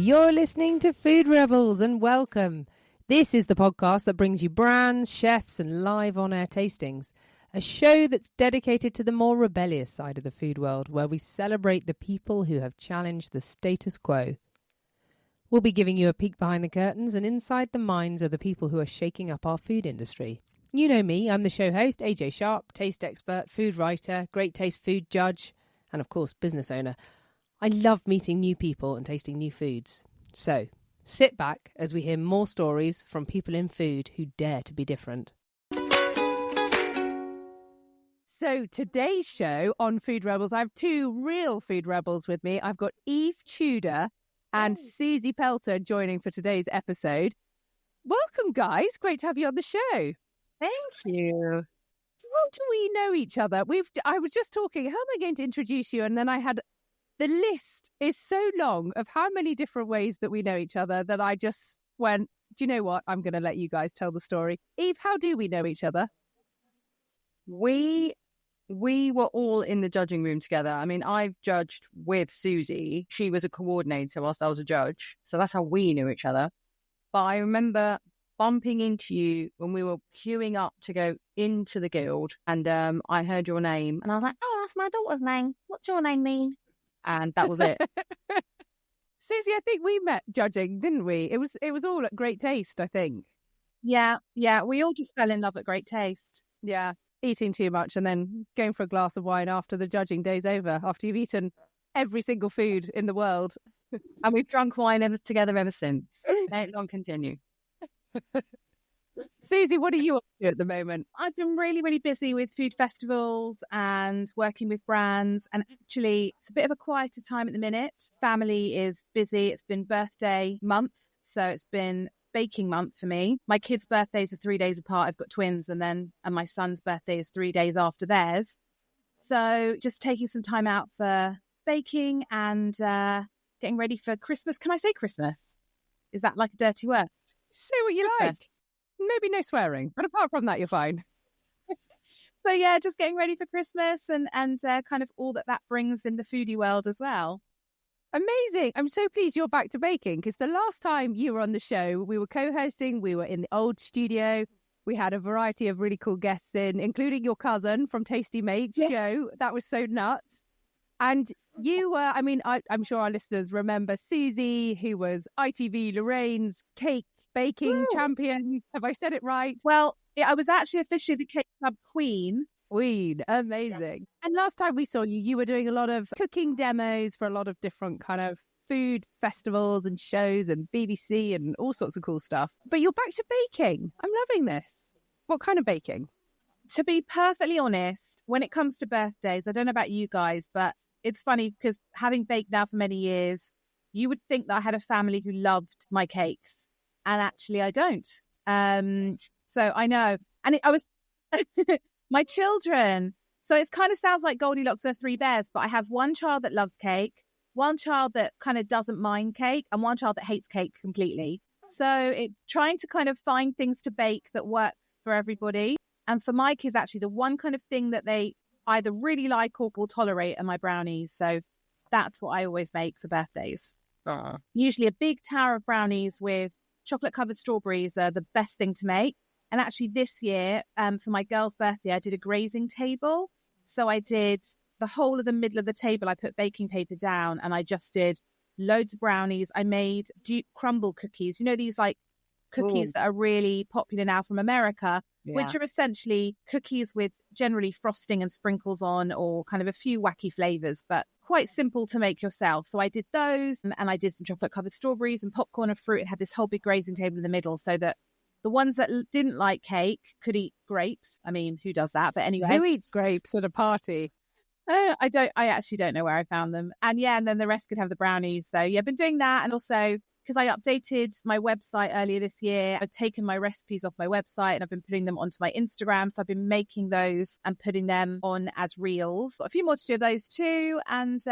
You're listening to Food Rebels, and welcome. This is the podcast that brings you brands, chefs, and live on-air tastings. A show that's dedicated to the more rebellious side of the food world, where we celebrate the people who have challenged the status quo. We'll be giving you a peek behind the curtains and inside the minds of the people who are shaking up our food industry. You know me, I'm the show host, AJ Sharp, taste expert, food writer, great taste food judge, and of course, business owner. I love meeting new people and tasting new foods. So, sit back as we hear more stories from people in food who dare to be different. So, today's show on Food Rebels, I have two real food rebels with me. I've got Eve Tudor and Suzy Pelta joining for today's episode. Welcome, guys. Great to have you on the show. Thank you. How do we know each other? I was just talking, how am I going to introduce you? And then the list is so long of how many different ways that we know each other that I just went, do you know what? I'm going to let you guys tell the story. Eve, how do we know each other? We were all in the judging room together. I mean, I've judged with Suzy. She was a coordinator whilst I was a judge. So that's how we knew each other. But I remember bumping into you when we were queuing up to go into the guild. And I heard your name. And I was like, oh, that's my daughter's name. What's your name mean? And that was it. Suzy, I think we met judging, didn't we? It was all at Great Taste, I think. Yeah. We all just fell in love at Great Taste. Yeah, eating too much and then going for a glass of wine after the judging day's over, after you've eaten every single food in the world. And we've drunk wine together ever since. May it long continue. Suzy, what are you up to at the moment? I've been really, really busy with food festivals and working with brands. And actually, it's a bit of a quieter time at the minute. Family is busy. It's been birthday month. So it's been baking month for me. My kids' birthdays are 3 days apart. I've got twins. And my son's birthday is 3 days after theirs. So just taking some time out for baking and getting ready for Christmas. Can I say Christmas? Is that like a dirty word? Say what you like. Maybe no swearing, but apart from that, you're fine. So yeah, just getting ready for Christmas and kind of all that brings in the foodie world as well. Amazing. I'm so pleased you're back to baking, because the last time you were on the show, we were co-hosting, we were in the old studio. We had a variety of really cool guests in, including your cousin from Tasty Mates, Joe. That was so nuts. And you were, I mean, I'm sure our listeners remember Suzy, who was ITV Lorraine's cake baking champion. Have I said it right? Well, I was actually officially the Cake Club Queen. Amazing. And last time we saw you, you were doing a lot of cooking demos for a lot of different kind of food festivals and shows and BBC and all sorts of cool stuff. But you're back to baking. I'm loving this. What kind of baking? To be perfectly honest, when it comes to birthdays, I don't know about you guys, but it's funny because having baked now for many years, you would think that I had a family who loved my cakes. And actually, I don't. So I know. And I was my children. So it kind of sounds like Goldilocks and the Three Bears, but I have one child that loves cake, one child that kind of doesn't mind cake, and one child that hates cake completely. So it's trying to kind of find things to bake that work for everybody. And for my kids, actually, the one kind of thing that they either really like or will tolerate are my brownies. So that's what I always make for birthdays. Usually a big tower of brownies with chocolate-covered strawberries are the best thing to make. And actually this year, for my girl's birthday, I did a grazing table. So I did the whole of the middle of the table. I put baking paper down and I just did loads of brownies. I made crumble cookies. You know, these like cookies that are really popular now from America, which are essentially cookies with generally frosting and sprinkles on or kind of a few wacky flavors, but quite simple to make yourself. So I did those and I did some chocolate covered strawberries and popcorn and fruit. It had this whole big grazing table in the middle so that the ones that didn't like cake could eat grapes. I mean, who does that? But anyway. Who eats grapes at a party? I actually don't know where I found them. And then the rest could have the brownies. So I've been doing that. And also because I updated my website earlier this year, I've taken my recipes off my website and I've been putting them onto my Instagram. So I've been making those and putting them on as reels. Got a few more to do of those too. And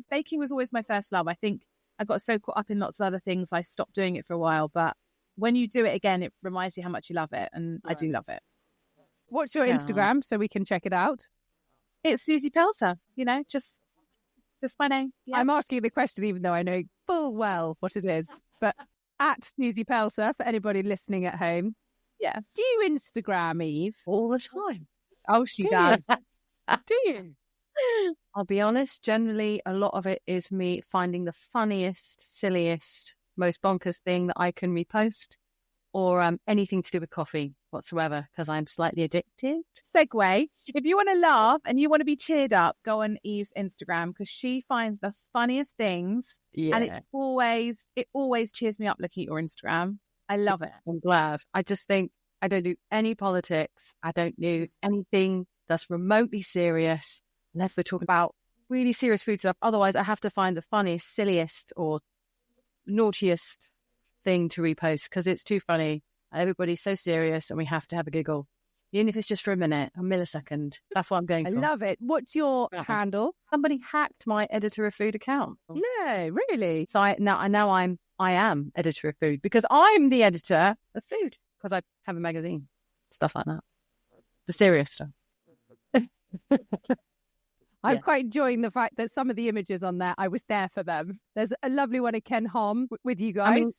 baking was always my first love. I think I got so caught up in lots of other things, I stopped doing it for a while. But when you do it again, it reminds you how much you love it. And I do love it. What's your Instagram so we can check it out? It's Suzy Pelta, just my name. Yeah. I'm asking the question, even though I know full well what it is. But at Suzy Pelta, for anybody listening at home. Yes. Do you Instagram, Eve? All the time. Oh, she Do does. Do you? I'll be honest, generally a lot of it is me finding the funniest, silliest, most bonkers thing that I can repost, or anything to do with coffee whatsoever, because I'm slightly addicted. Segue. If you want to laugh and you want to be cheered up, go on Eve's Instagram because she finds the funniest things. Yeah. And it always cheers me up looking at your Instagram. I love it. I'm glad. I just think I don't do any politics. I don't do anything that's remotely serious, unless we're talking about really serious food stuff. Otherwise, I have to find the funniest, silliest, or naughtiest thing to repost because it's too funny. Everybody's so serious and we have to have a giggle. Even if it's just for a minute, a millisecond. That's what I'm going I for. love it. What's your handle? Somebody hacked my editor of food account. No, really? So I am editor of food because I'm the editor of food because I have a magazine, stuff like that. The serious stuff. I'm quite enjoying the fact that some of the images on there, I was there for them. There's a lovely one of Ken Hom with you guys.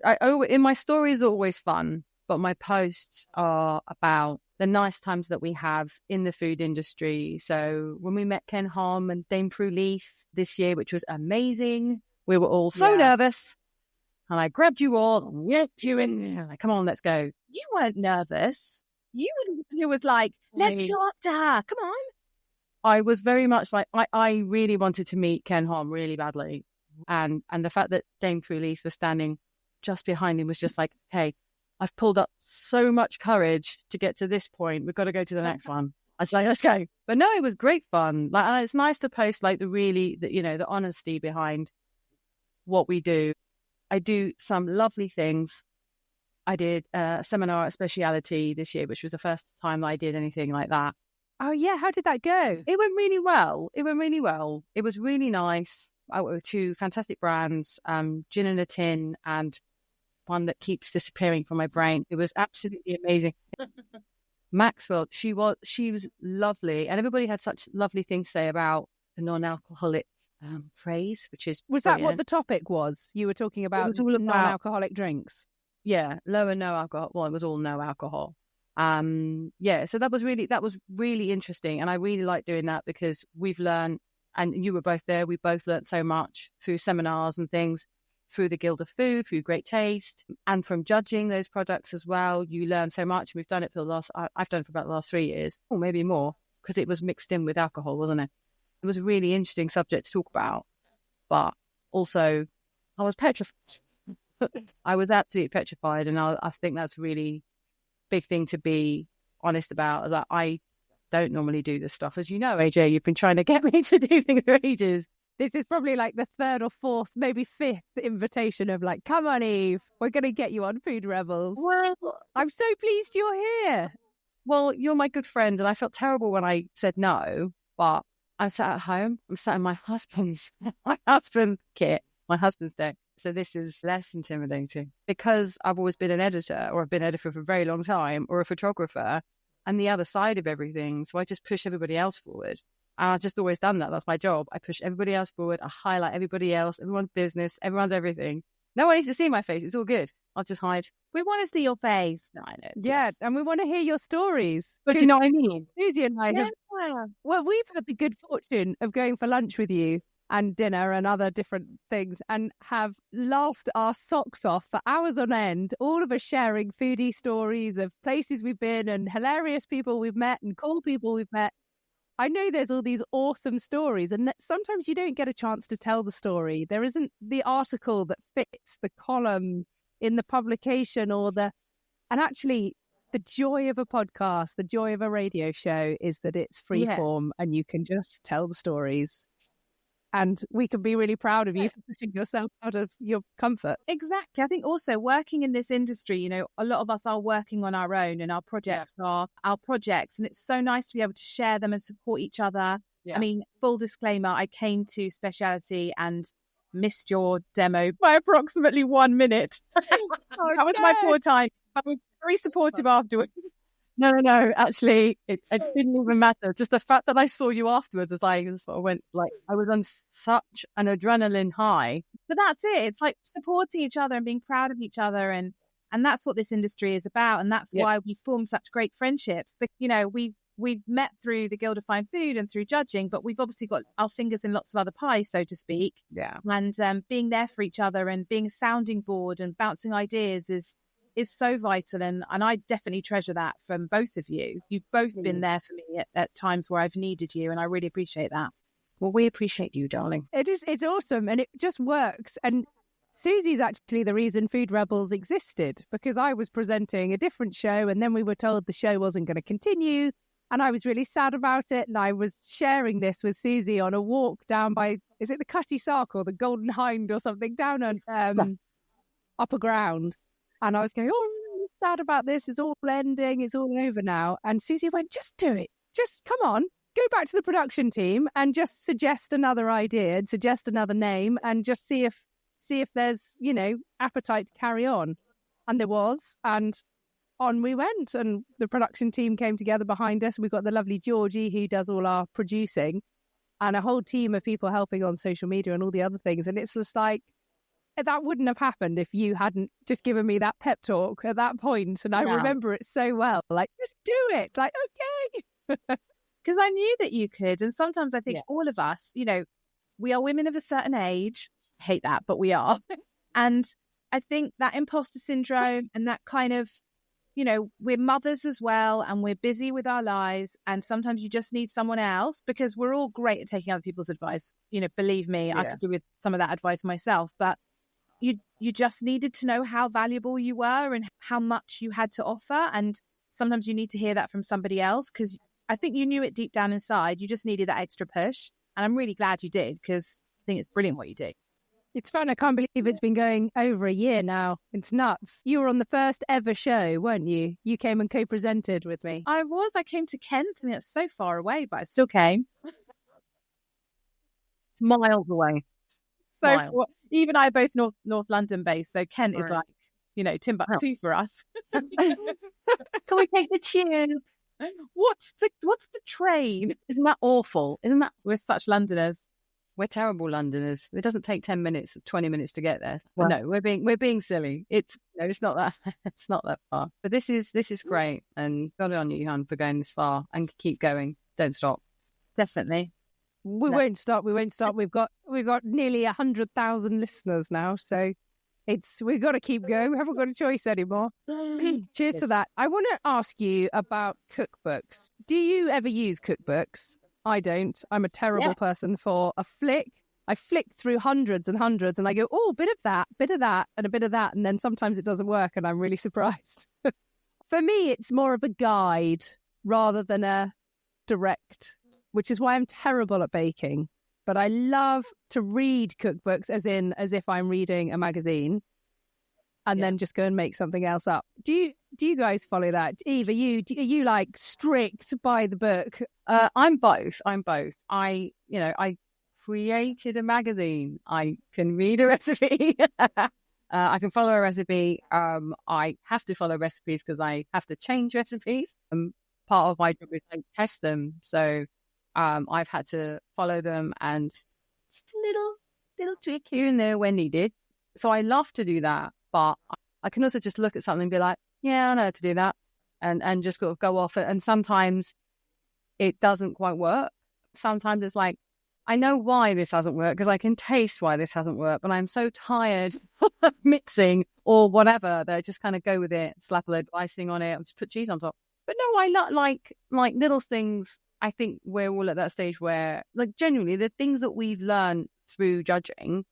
I mean, in my stories are always fun, but my posts are about the nice times that we have in the food industry. So when we met Ken Hom and Dame Prue Leith this year, which was amazing, we were all so nervous. And I grabbed you all and yanked you in there. Like, come on, let's go. You weren't nervous. You were the one who was like, let's go up to her. Come on. I was very much like, I really wanted to meet Ken Hom really badly. And the fact that Dame Prue Leith was standing just behind him was just like, hey, I've pulled up so much courage to get to this point. We've got to go to the next one. I was like, let's go. But no, it was great fun. Like, and it's nice to post like the honesty behind what we do. I do some lovely things. I did a seminar at Speciality this year, which was the first time I did anything like that. Oh, yeah. How did that go? It went really well. It was really nice. I worked with two fantastic brands, Gin in a Tin and one that keeps disappearing from my brain. It was absolutely amazing. Maxwell, she was lovely. And everybody had such lovely things to say about the non-alcoholic phrase, which is Was brilliant. that what the topic was? You were talking about non-alcoholic drinks? Yeah, low and no alcohol. Well, it was all no alcohol. So that was really interesting. And I really like doing that because we've learned, and you were both there, we both learned so much through seminars and things, through the Guild of Food, through Great Taste, and from judging those products as well. You learn so much. We've done it I've done it for about the last 3 years, or maybe more, because it was mixed in with alcohol, wasn't it? It was a really interesting subject to talk about, but also I was petrified. I was absolutely petrified, and I think that's a really big thing to be honest about, that I don't normally do this stuff. As you know, AJ, you've been trying to get me to do things for ages. This is probably like the third or fourth, maybe fifth invitation of like, come on, Eve, we're going to get you on Food Rebels. Well, I'm so pleased you're here. Well, you're my good friend, and I felt terrible when I said no, but I'm sat at home. I'm sat in my husband's kit, my husband's deck. So this is less intimidating because I've always been an editor, or I've been an editor for a very long time, or a photographer, and the other side of everything. So I just push everybody else forward. And I've just always done that. That's my job. I push everybody else forward. I highlight everybody else, everyone's business, everyone's everything. No one needs to see my face. It's all good. I'll just hide. We want to see your face. No, I know. Yeah, and we want to hear your stories. But do you know what I mean? Suzy and I have, well, we've had the good fortune of going for lunch with you and dinner and other different things, and have laughed our socks off for hours on end, all of us sharing foodie stories of places we've been and hilarious people we've met and cool people we've met. I know there's all these awesome stories, and that sometimes you don't get a chance to tell the story. There isn't the article that fits the column in the publication, and actually the joy of a podcast, the joy of a radio show is that it's free form and you can just tell the stories. And we can be really proud of you for pushing yourself out of your comfort. Exactly. I think also working in this industry, a lot of us are working on our own, and our projects are our projects. And it's so nice to be able to share them and support each other. Yeah. I mean, full disclaimer, I came to Speciality and missed your demo by approximately 1 minute. That was my poor time. I was very supportive afterwards. No. Actually, it didn't even matter. Just the fact that I saw you afterwards, as I sort of went, like, I was on such an adrenaline high. But that's it. It's like supporting each other and being proud of each other, and that's what this industry is about, and that's why we form such great friendships. But we've met through the Guild of Fine Food and through judging, but we've obviously got our fingers in lots of other pies, so to speak. Yeah. And being there for each other and being a sounding board and bouncing ideas is so vital, and I definitely treasure that from both of you. You've both been there for me at times where I've needed you, and I really appreciate that. Well, we appreciate you, darling. It's awesome, and it just works. And Suzy's actually the reason Food Rebels existed, because I was presenting a different show and then we were told the show wasn't going to continue, and I was really sad about it, and I was sharing this with Suzy on a walk down by, is it the Cutty Sark or the Golden Hind or something, down on Upper Ground. And I was going, oh, I'm really sad about this. It's all ending. It's all over now. And Suzy went, just do it. Just come on. Go back to the production team and just suggest another idea and suggest another name and just see if there's, appetite to carry on. And there was. And on we went. And the production team came together behind us. We've got the lovely Georgie who does all our producing and a whole team of people helping on social media and all the other things. And it's just like, that wouldn't have happened if you hadn't just given me that pep talk at that point. And I remember it so well. Like, just do it. Like, okay. Because I knew that you could. And sometimes I think all of us, we are women of a certain age. I hate that, but we are. And I think that imposter syndrome and that kind of, we're mothers as well, and we're busy with our lives. And sometimes you just need someone else, because we're all great at taking other people's advice. Believe me, I could do with some of that advice myself. But you just needed to know how valuable you were and how much you had to offer. And sometimes you need to hear that from somebody else, because I think you knew it deep down inside. You just needed that extra push. And I'm really glad you did, because I think it's brilliant what you do. It's fun. I can't believe it's been going over a year now. It's nuts. You were on the first ever show, weren't you? You came and co-presented with me. I was. I came to Kent. I mean, it's so far away, but I still came. It's miles away. So even I both North London based, so Kent is like, Timbuktu for us. Can we take the tube? What's the train? Isn't that awful? Isn't that, we're such Londoners. We're terrible Londoners. It doesn't take 10 minutes, 20 minutes to get there. Well, no, we're being silly. It's not that it's not that far. But this is great, and got it on you, hon, for going this far, and keep going. Don't stop. Definitely. We won't stop. We've got nearly 100,000 listeners now, so we've got to keep going. We haven't got a choice anymore. Cheers to that. I want to ask you about cookbooks. Do you ever use cookbooks? I don't. I'm a terrible person for a flick. I flick through hundreds and hundreds, and I go, oh, bit of that, and a bit of that, and then sometimes it doesn't work, and I'm really surprised. For me, it's more of a guide rather than a direct, which is why I'm terrible at baking. But I love to read cookbooks as if I'm reading a magazine, and then just go and make something else up. Do you guys follow that? Eve, are you like strict by the book? I'm both. I created a magazine. I can read a recipe. I can follow a recipe. I have to follow recipes because I have to change recipes. Part of my job is to test them. So I've had to follow them, and just a little tweak here and there when needed. So I love to do that, but I can also just look at something and be like, yeah, I know how to do that, and just sort of go off it. And sometimes it doesn't quite work. Sometimes it's like, I know why this hasn't worked because I can taste why this hasn't worked, but I'm so tired of mixing or whatever that I just kind of go with it, slap a load of icing on it, and just put cheese on top. But no, I like little things. I think we're all at that stage where, like, genuinely, the things that we've learned through judging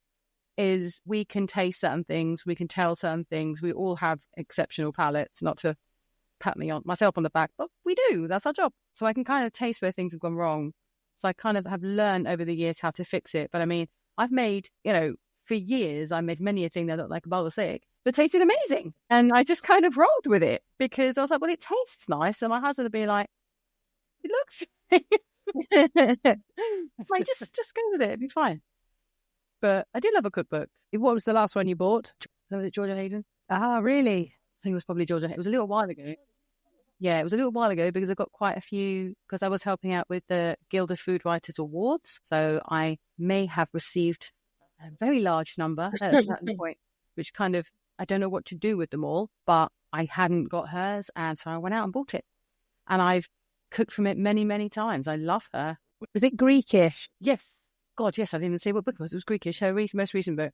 is we can taste certain things, we can tell certain things. We all have exceptional palates, not to pat myself on the back, but we do. That's our job. So I can kind of taste where things have gone wrong. So I kind of have learned over the years how to fix it. But I mean, I've made, for years, I made many a thing that looked like a bowl of sick, but tasted amazing. And I just kind of rolled with it because I was like, well, it tastes nice. And my husband would be like, it looks like, just go with it. It'd be fine. But I do love a cookbook. What was the last one you bought? Was it Georgia Hayden? Ah, really? I think it was probably Georgia. It was a little while ago. Yeah, it was a little while ago because I got quite a few, because I was helping out with the Guild of Food Writers Awards. So I may have received a very large number at a certain point, which kind of, I don't know what to do with them all, but I hadn't got hers. And so I went out and bought it. And I've cooked from it many, many times. I love her. Was it Greekish? Yes. God, yes. I didn't even say what book it was. It was Greekish, her most recent book.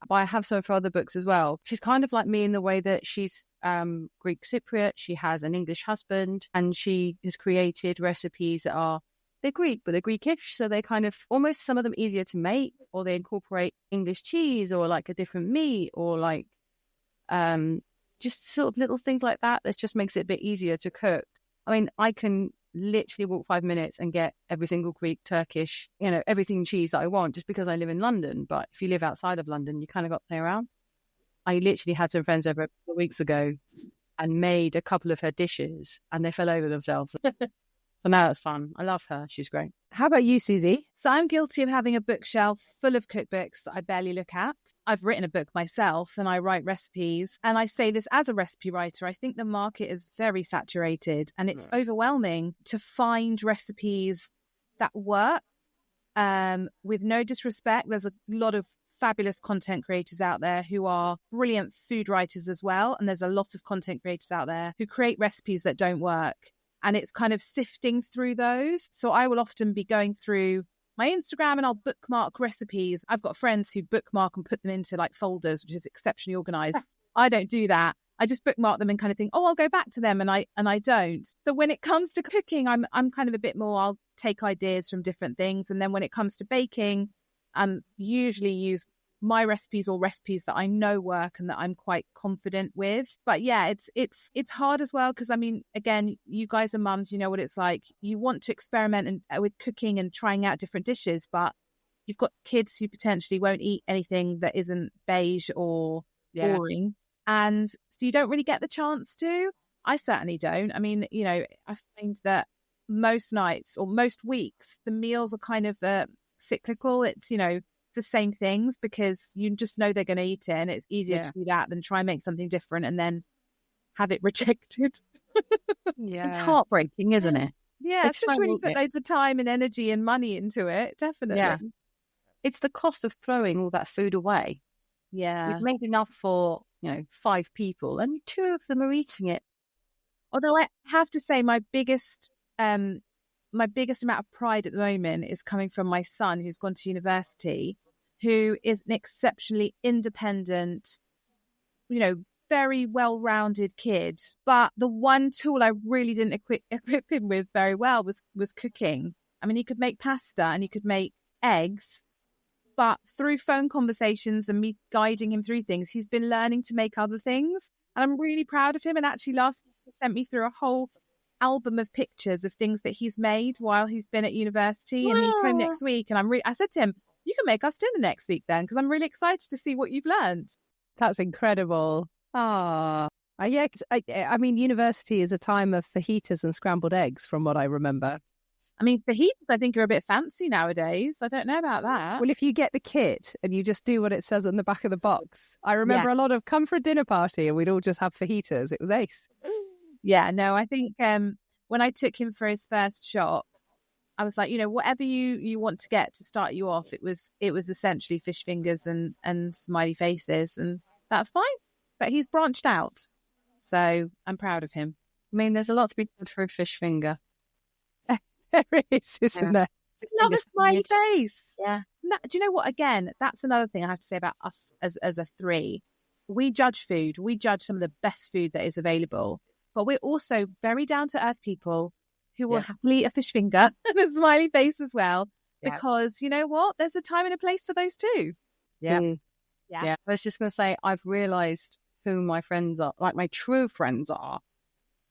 But I have some of her other books as well. She's kind of like me in the way that she's Greek Cypriot. She has an English husband, and she has created recipes that they're Greek, but they're Greekish. So they're kind of almost, some of them easier to make, or they incorporate English cheese or like a different meat, or like just sort of little things like that. That just makes it a bit easier to cook. I mean, I can literally walk 5 minutes and get every single Greek, Turkish, everything cheese that I want, just because I live in London. But if you live outside of London, you kind of got to play around. I literally had some friends over a couple of weeks ago and made a couple of her dishes, and they fell over themselves. So now it's fun. I love her. She's great. How about you, Suzy? So I'm guilty of having a bookshelf full of cookbooks that I barely look at. I've written a book myself and I write recipes. And I say this as a recipe writer. I think the market is very saturated and it's overwhelming to find recipes that work. With no disrespect, there's a lot of fabulous content creators out there who are brilliant food writers as well. And there's a lot of content creators out there who create recipes that don't work. And it's kind of sifting through those. So I will often be going through my Instagram and I'll bookmark recipes. I've got friends who bookmark and put them into like folders, which is exceptionally organized. I don't do that. I just bookmark them and kind of think, I'll go back to them. And I don't. So when it comes to cooking, I'm kind of a bit more, I'll take ideas from different things. And then when it comes to baking, usually use my recipes or recipes that I know work and that I'm quite confident with. But yeah, it's hard as well, because I mean, again, you guys are mums, you know what it's like. You want to experiment with cooking and trying out different dishes, but you've got kids who potentially won't eat anything that isn't beige or boring, and so you don't really get the chance to. I certainly don't. I mean, I find that most nights or most weeks the meals are kind of cyclical. It's the same things, because you just know they're going to eat it, and it's easier to do that than try and make something different and then have it rejected. It's heartbreaking, isn't it? Yeah, especially when you put loads of time and energy and money into it. Definitely. It's the cost of throwing all that food away. You've made enough for 5 people and 2 of them are eating it. Although I have to say my biggest amount of pride at the moment is coming from my son, who's gone to university, who is an exceptionally independent, very well-rounded kid. But the one tool I really didn't equip him with very well was cooking. I mean, he could make pasta and he could make eggs, but through phone conversations and me guiding him through things, he's been learning to make other things. And I'm really proud of him. And actually last week he sent me through a whole album of pictures of things that he's made while he's been at university. And he's home next week. And I said to him, you can make us dinner next week then, because I'm really excited to see what you've learned. That's incredible. I mean, university is a time of fajitas and scrambled eggs, from what I remember. I mean, fajitas, I think, are a bit fancy nowadays. I don't know about that. Well, if you get the kit and you just do what it says on the back of the box. I remember a lot of come for a dinner party and we'd all just have fajitas. It was ace. Yeah, no, I think when I took him for his first shop, I was like, whatever you want to get to start you off, it was essentially fish fingers and smiley faces, and that's fine. But he's branched out, so I'm proud of him. I mean, there's a lot to be said for a fish finger. There is, isn't there? Another smiley face. Yeah. Do you know what? Again, that's another thing I have to say about us as a 3. We judge food. We judge some of the best food that is available. But we're also very down-to-earth people who will happily eat a fish finger and a smiley face as well. Yeah. Because, you know what? There's a time and a place for those too. Yeah. I was just going to say, I've realised who my friends are, like my true friends are,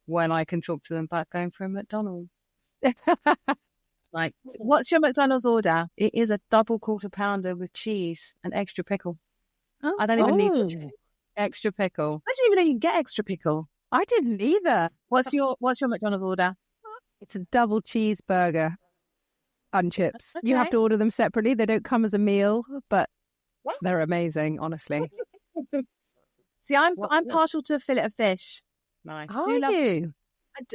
when I can talk to them about going for a McDonald's. Like, what's your McDonald's order? It is a double quarter pounder with cheese and extra pickle. Oh. I don't even need extra pickle. I didn't even know you can get extra pickle. I didn't either. What's your McDonald's order? It's a double cheeseburger and chips. Okay. You have to order them separately. They don't come as a meal, but they're amazing, honestly. See, I'm partial to a fillet of fish. Nice. Are you?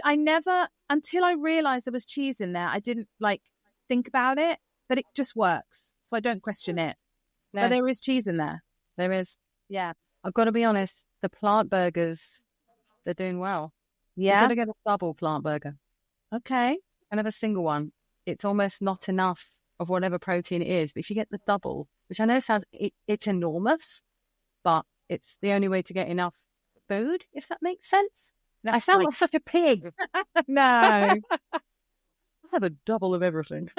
I never, until I realised there was cheese in there, I didn't like think about it, but it just works. So I don't question it. No. But there is cheese in there. There is. Yeah. I've got to be honest, the plant burgers, they're doing well. You've Yeah. got to get a double plant burger. Okay. And have a single one. It's almost not enough of whatever protein it is. But if you get the double, which I know sounds, it's enormous, but it's the only way to get enough food, if that makes sense. I sound like such a pig. No. I have a double of everything.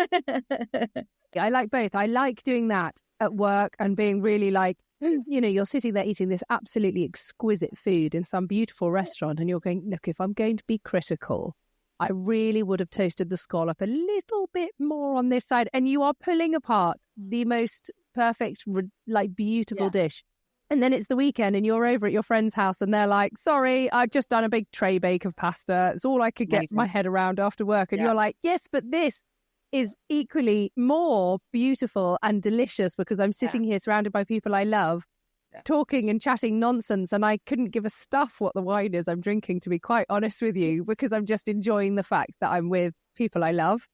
I like both. I like doing that at work and being really like, you know, you're sitting there eating this absolutely exquisite food in some beautiful restaurant and you're going, look, if I'm going to be critical, I really would have toasted the scallop a little bit more on this side. And you are pulling apart the most perfect, like beautiful dish. And then it's the weekend and you're over at your friend's house and they're like, sorry, I've just done a big tray bake of pasta. It's all I could get my head around after work. And you're like, yes, but this is equally more beautiful and delicious because I'm sitting here surrounded by people I love, talking and chatting nonsense. And I couldn't give a stuff what the wine is I'm drinking, to be quite honest with you, because I'm just enjoying the fact that I'm with people I love.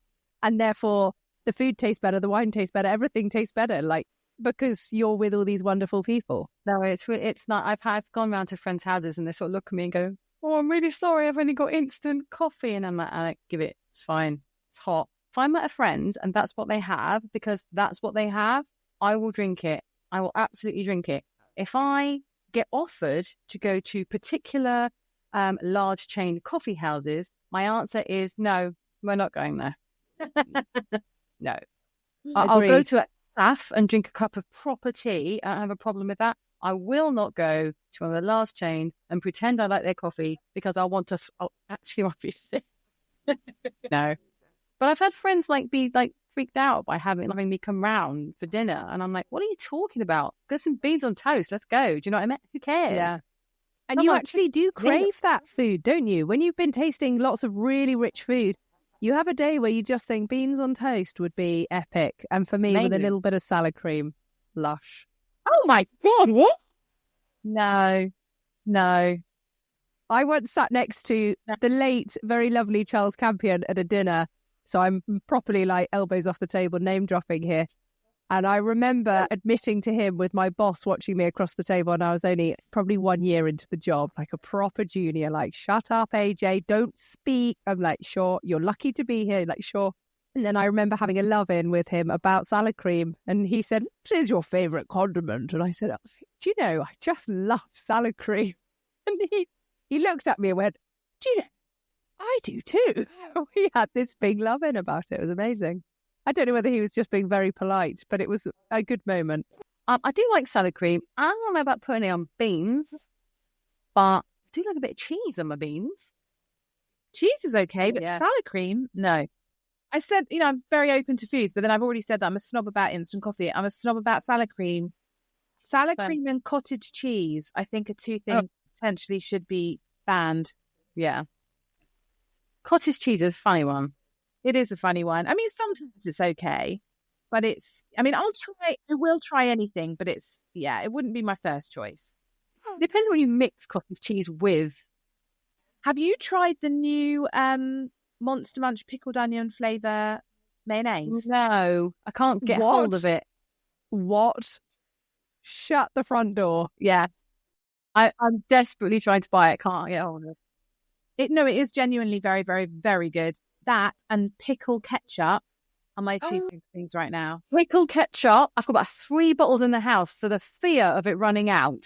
And therefore, the food tastes better, the wine tastes better, everything tastes better. Like, because you're with all these wonderful people. No, it's not. I've gone round to friends' houses and they sort of look at me and go, oh, I'm really sorry. I've only got instant coffee. And I'm like, I give it. It's fine. It's hot. If I'm at a friend's and that's what they have, because that's what they have, I will drink it. I will absolutely drink it. If I get offered to go to particular large chain coffee houses, my answer is no, we're not going there. No. I'll go to a cafe and drink a cup of proper tea. I don't have a problem with that. I will not go to one of the large chain and pretend I like their coffee because I want to. Actually want to be sick. No, but I've had friends be freaked out by having me come round for dinner, and I'm like, "What are you talking about? Get some beans on toast. Let's go." Do you know what I mean? Who cares? Yeah. And you actually do crave that food, don't you? When you've been tasting lots of really rich food, you have a day where you just think beans on toast would be epic. And for me, with a little bit of salad cream, lush. Oh my God, what? No. I once sat next to the late, very lovely Charles Campion at a dinner. So I'm properly elbows off the table, name dropping here. And I remember admitting to him with my boss watching me across the table, and I was only probably 1 year into the job, like a proper junior, shut up, AJ, don't speak. I'm like, sure, you're lucky to be here. Like, sure. And then I remember having a love-in with him about salad cream. And he said, what is your favourite condiment? And I said, do you know, I just love salad cream. And he looked at me and went, do you know, I do too. We had this big love-in about it. It was amazing. I don't know whether he was just being very polite, but it was a good moment. I do like salad cream. I don't know about putting it on beans, but I do like a bit of cheese on my beans. Cheese is okay, but salad cream, no. I said, I'm very open to foods, but then I've already said that I'm a snob about instant coffee. I'm a snob about salad cream. Salad cream and cottage cheese, I think, are two things potentially should be banned. Yeah. Cottage cheese is a funny one. It is a funny one. I mean, sometimes it's okay, but I will try anything, but it wouldn't be my first choice. Depends what you mix cottage cheese with. Have you tried the new Monster Munch pickled onion flavour mayonnaise? No, I can't get hold of it. What? Shut the front door. Yes. I'm desperately trying to buy it. Can't get hold of it. No, it is genuinely very, very, very good. That and pickle ketchup are my two big things right now. Pickle ketchup. I've got about 3 bottles in the house for the fear of it running out.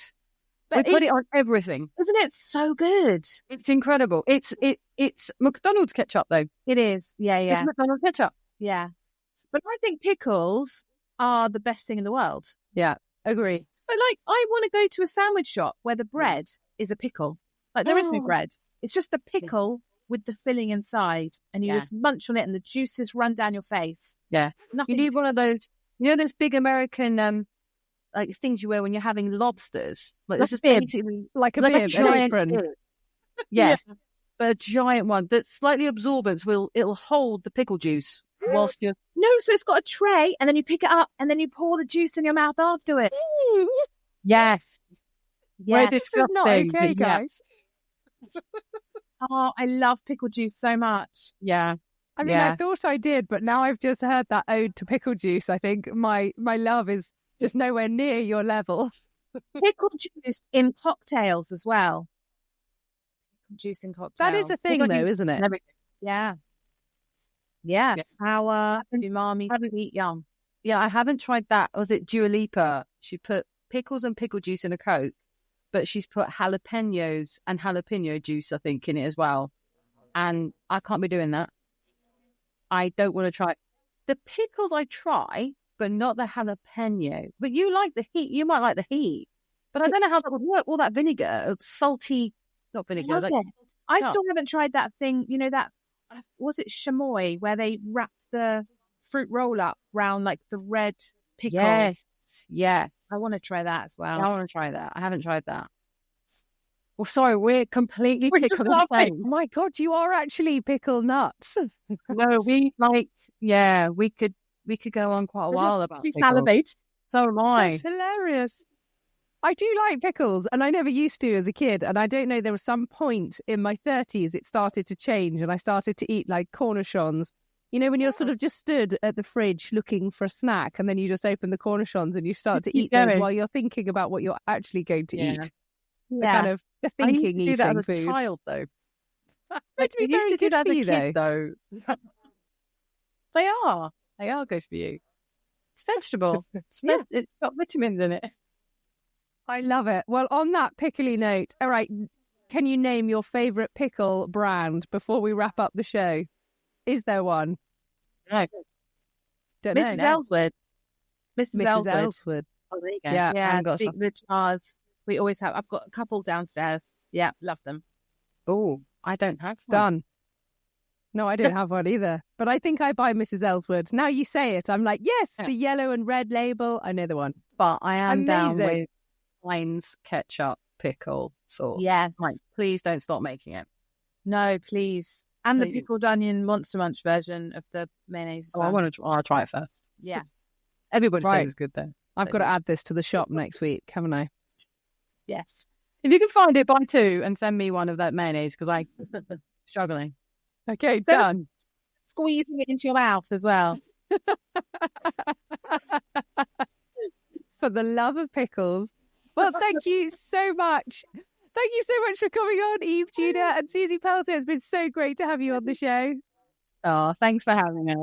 But we put it on everything. Isn't it so good? It's incredible. It's McDonald's ketchup though. It is. Yeah. It's McDonald's ketchup. Yeah. But I think pickles are the best thing in the world. Yeah, agree. But I want to go to a sandwich shop where the bread is a pickle. There is no bread. It's just the pickle with the filling inside, and you just munch on it and the juices run down your face. Yeah. You need one of those, those big American things you wear when you're having lobsters. It's just basically like a bib, a giant apron. Yes. But a giant one that's slightly absorbent, it'll hold the pickle juice whilst you're... No, so it's got a tray, and then you pick it up, and then you pour the juice in your mouth after it. Yes. We're disgusting. This is not okay, guys. Oh, I love pickle juice so much. Yeah. I mean, I thought I did, but now I've just heard that ode to pickle juice. I think my love is just nowhere near your level. Pickle juice in cocktails as well. Pickle juice in cocktails. That is a thing, though, isn't it? Yeah. Yeah. Sour, umami, sweet, yum. Yeah, I haven't tried that. Was it Dua Lipa? She put pickles and pickle juice in a Coke, but she's put jalapenos and jalapeno juice, I think, in it as well. And I can't be doing that. I don't want to try. The pickles I try, but not the jalapeno. But you like the heat. You might like the heat. But I don't know how that would work. All that vinegar, salty, not vinegar. I still haven't tried that thing, that, was it chamoy, where they wrap the fruit roll up round like the red pickle? Yes. I want to try that as well. I want to try that. I haven't tried that. Well, sorry, we're completely pickle nuts. Oh my God, you are actually pickle nuts. No, we could go on quite a while about pickles. Salivate. So am I. That's hilarious. I do like pickles, and I never used to as a kid. And I don't know, there was some point in my 30s it started to change, and I started to eat like cornichons. You know, when you're sort of just stood at the fridge looking for a snack, and then you just open the cornichons and you start to eat those while you're thinking about what you're actually going to eat. The kind of the thinking eating that as food. a child, though. Meant to be very good for you, though. They are good for you. It's vegetable. It's got vitamins in it. I love it. Well, on that pickly note, all right, can you name your favourite pickle brand before we wrap up the show? Is there one? No. Don't Mrs. know. Ellswood. Mrs. Ellswood. Oh, there you go. Yeah, the jars. We always have. I've got a couple downstairs. Yeah, love them. Oh, I don't have one. Done. No, I don't have one either. But I think I buy Mrs. Ellswood. Now you say it, I'm like, yes, the yellow and red label. I know the one. But I am down Amazing. with Heinz ketchup pickle sauce. Yes. Like, please don't stop making it. No, please. And the Please. pickled onion Monster Munch version of the mayonnaise. I want to. I'll try it first. Yeah. Everybody Right. says it's good though. I've got to add this to the shop next week, haven't I? Yes. If you can find it, buy two and send me one of that mayonnaise because I'm struggling. Okay, done. Squeezing it into your mouth as well. For the love of pickles. Well, thank you so much. Thank you so much for coming on, Eve Tudor and Suzy Pelta. It's been so great to have you on the show. Oh, thanks for having me.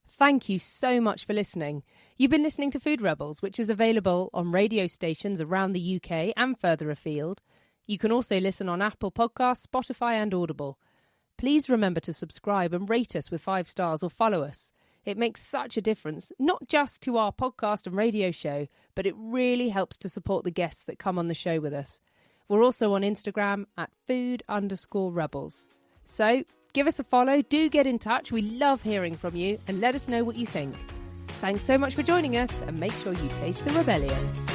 Thank you so much for listening. You've been listening to Food Rebels, which is available on radio stations around the UK and further afield. You can also listen on Apple Podcasts, Spotify and Audible. Please remember to subscribe and rate us with 5 stars or follow us. It makes such a difference, not just to our podcast and radio show, but it really helps to support the guests that come on the show with us. We're also on Instagram at food_rebels. So give us a follow, do get in touch. We love hearing from you and let us know what you think. Thanks so much for joining us and make sure you taste the rebellion.